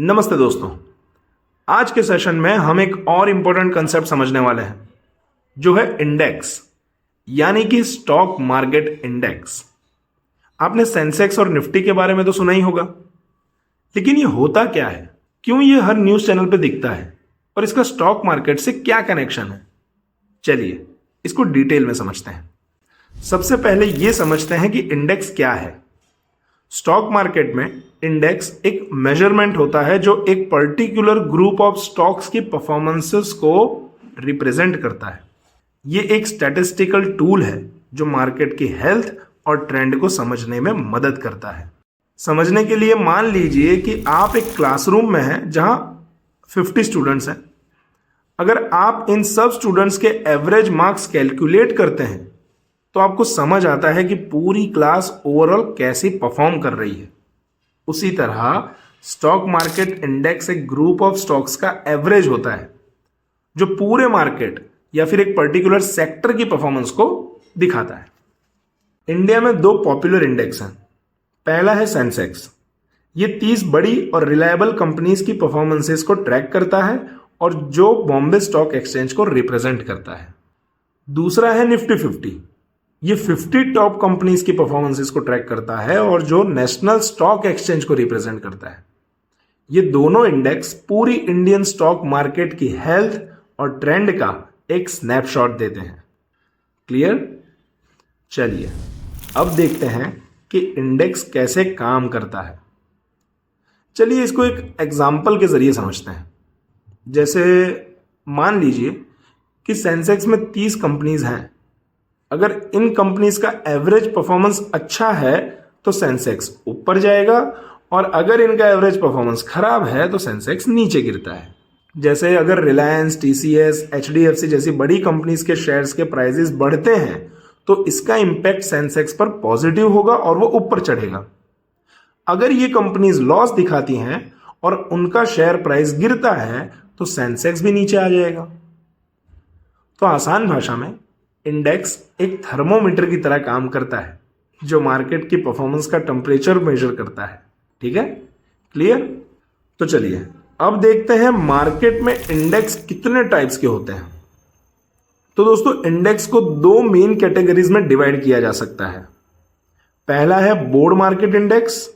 नमस्ते दोस्तों। आज के सेशन में हम एक और इंपॉर्टेंट कंसेप्ट समझने वाले हैं जो है इंडेक्स, यानी कि स्टॉक मार्केट इंडेक्स। आपने सेंसेक्स और निफ्टी के बारे में तो सुना ही होगा, लेकिन ये होता क्या है, क्यों ये हर न्यूज चैनल पे दिखता है और इसका स्टॉक मार्केट से क्या कनेक्शन है। चलिए इसको डिटेल में समझते हैं। सबसे पहले ये समझते हैं कि इंडेक्स क्या है। स्टॉक मार्केट में इंडेक्स एक मेजरमेंट होता है जो एक पर्टिकुलर ग्रुप ऑफ स्टॉक्स की परफॉर्मेंसेस को रिप्रेजेंट करता है। ये एक स्टैटिस्टिकल टूल है जो मार्केट की हेल्थ और ट्रेंड को समझने में मदद करता है। समझने के लिए मान लीजिए कि आप एक क्लासरूम में हैं जहां 50 स्टूडेंट्स हैं। अगर आप इन सब स्टूडेंट्स के एवरेज मार्क्स कैलकुलेट करते हैं तो आपको समझ आता है कि पूरी क्लास ओवरऑल कैसी परफॉर्म कर रही है। उसी तरह स्टॉक मार्केट इंडेक्स एक ग्रुप ऑफ स्टॉक्स का एवरेज होता है जो पूरे मार्केट या फिर एक पर्टिकुलर सेक्टर की परफॉर्मेंस को दिखाता है। इंडिया में दो पॉपुलर इंडेक्स हैं। पहला है सेंसेक्स। ये 30 बड़ी और रिलायबल कंपनीज की परफॉर्मेंसेस को ट्रैक करता है और जो बॉम्बे स्टॉक एक्सचेंज को रिप्रेजेंट करता है। दूसरा है निफ्टी 50। ये 50 टॉप कंपनीज की परफॉर्मेंसेस को ट्रैक करता है और जो नेशनल स्टॉक एक्सचेंज को रिप्रेजेंट करता है। ये दोनों इंडेक्स पूरी इंडियन स्टॉक मार्केट की हेल्थ और ट्रेंड का एक स्नैपशॉट देते हैं। क्लियर? चलिए अब देखते हैं कि इंडेक्स कैसे काम करता है। चलिए इसको एक एग्जाम्पल के जरिए समझते हैं। जैसे मान लीजिए कि सेंसेक्स में 30 कंपनीज हैं। अगर इन कंपनीज का एवरेज परफॉर्मेंस अच्छा है तो सेंसेक्स ऊपर जाएगा और अगर इनका एवरेज परफॉर्मेंस खराब है तो सेंसेक्स नीचे गिरता है। जैसे अगर रिलायंस, टीसीएस, एचडीएफसी जैसी बड़ी कंपनीज के शेयर्स के प्राइसेस बढ़ते हैं तो इसका इंपैक्ट सेंसेक्स पर पॉजिटिव होगा और वो ऊपर चढ़ेगा। अगर ये कंपनीज लॉस दिखाती हैं और उनका शेयर प्राइस गिरता है तो सेंसेक्स भी नीचे आ जाएगा। तो आसान भाषा में इंडेक्स एक थर्मोमीटर की तरह काम करता है जो मार्केट की परफॉर्मेंस का टेम्परेचर मेजर करता है। ठीक है? क्लियर? तो चलिए अब देखते हैं मार्केट में इंडेक्स कितने टाइप्स के होते हैं। तो दोस्तों इंडेक्स को दो मेन कैटेगरीज में डिवाइड किया जा सकता है। पहला है बोर्ड मार्केट इंडेक्स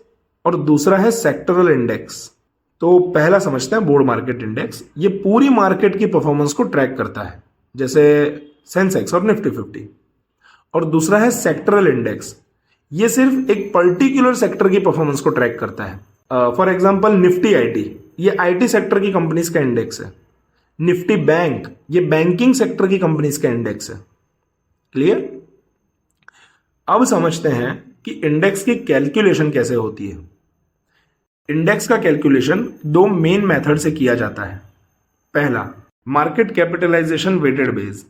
और दूसरा है सेक्टरल इंडेक्स। तो पहला समझते हैं बोर्ड मार्केट इंडेक्स। ये पूरी मार्केट की परफॉर्मेंस को ट्रैक करता है जैसे सेंसेक्स और निफ्टी 50। और दूसरा है सेक्टरल इंडेक्स। ये सिर्फ एक पर्टिकुलर सेक्टर की परफॉर्मेंस को ट्रैक करता है। फॉर एग्जांपल निफ्टी आईटी, ये आईटी सेक्टर की कंपनीज का इंडेक्स है। निफ्टी बैंक, ये बैंकिंग सेक्टर की कंपनीज का इंडेक्स है। क्लियर? अब समझते हैं कि इंडेक्स की कैलकुलेशन कैसे होती है। इंडेक्स का कैलकुलेशन दो मेन मेथड से किया जाता है। पहला, मार्केट कैपिटलाइजेशन वेटेड बेस।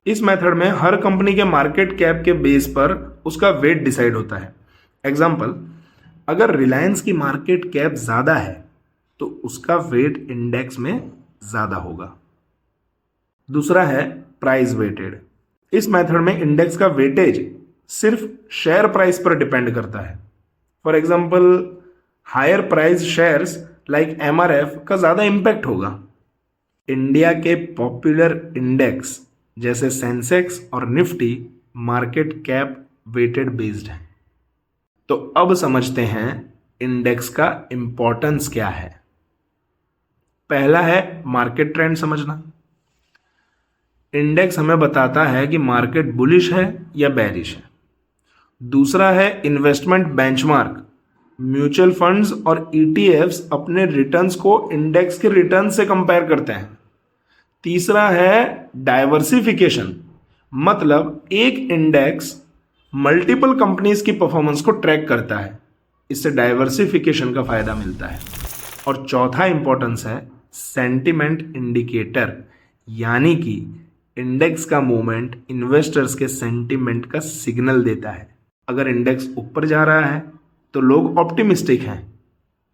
इस मेथड में हर कंपनी के मार्केट कैप के बेस पर उसका वेट डिसाइड होता है। एग्जांपल, अगर रिलायंस की मार्केट कैप ज्यादा है तो उसका वेट इंडेक्स में ज्यादा होगा। दूसरा है प्राइस वेटेड। इस मेथड में इंडेक्स का वेटेज सिर्फ शेयर प्राइस पर डिपेंड करता है। For example, higher price shares like MRF का ज्यादा इंपैक्ट होगा। इंडिया के पॉपुलर इंडेक्स जैसे सेंसेक्स और Nifty market cap weighted based है। तो अब समझते हैं इंडेक्स का इंपॉर्टेंस क्या है। पहला है मार्केट ट्रेंड समझना। इंडेक्स हमें बताता है कि मार्केट बुलिश है या बेरिश है। दूसरा है इन्वेस्टमेंट बेंचमार्क। म्यूचुअल फंड्स और ईटीएफ्स अपने रिटर्न्स को इंडेक्स के रिटर्न से कंपेयर करते हैं। तीसरा है डाइवर्सिफिकेशन, मतलब एक इंडेक्स मल्टीपल कंपनीज की परफॉर्मेंस को ट्रैक करता है। इससे डाइवर्सिफिकेशन का फायदा मिलता है। और चौथा इंपॉर्टेंस है सेंटिमेंट इंडिकेटर, यानी कि इंडेक्स का मूवमेंट इन्वेस्टर्स के सेंटिमेंट का सिग्नल देता है। अगर इंडेक्स ऊपर जा रहा है तो लोग ऑप्टिमिस्टिक हैं,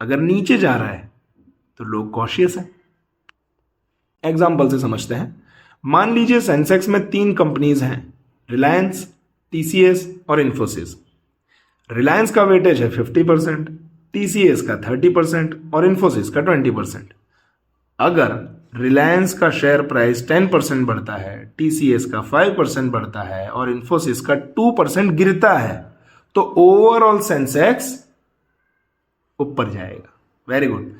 अगर नीचे जा रहा है तो लोग कॉशियस हैं। एग्जाम्पल से समझते हैं। मान लीजिए सेंसेक्स में 3 कंपनीज हैं, रिलायंस, टीसीएस और इन्फोसिस। रिलायंस का वेटेज है 50%, टीसीएस का 30% और इन्फोसिस का 20%। अगर रिलायंस का शेयर प्राइस 10% बढ़ता है, टीसीएस का 5% बढ़ता है और इन्फोसिस का 2% गिरता है तो ओवरऑल सेंसेक्स ऊपर जाएगा। Very good.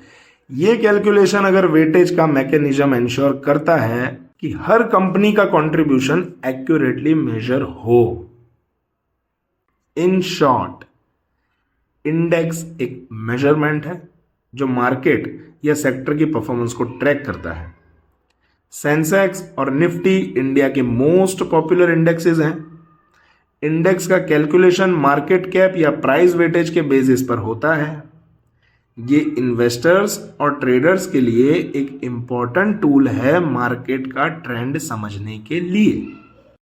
ये कैलकुलेशन अगर वेटेज का मैकेनिज्म इंश्योर करता है कि हर कंपनी का कंट्रीब्यूशन एक्यूरेटली मेजर हो। इन शॉर्ट, इंडेक्स एक मेजरमेंट है जो मार्केट या सेक्टर की परफॉर्मेंस को ट्रैक करता है। सेंसेक्स और निफ्टी इंडिया के मोस्ट पॉपुलर इंडेक्सेस हैं। इंडेक्स का कैलकुलेशन मार्केट कैप या प्राइस वेटेज के बेसिस पर होता है। ये इन्वेस्टर्स और ट्रेडर्स के लिए एक इंपॉर्टेंट टूल है मार्केट का ट्रेंड समझने के लिए।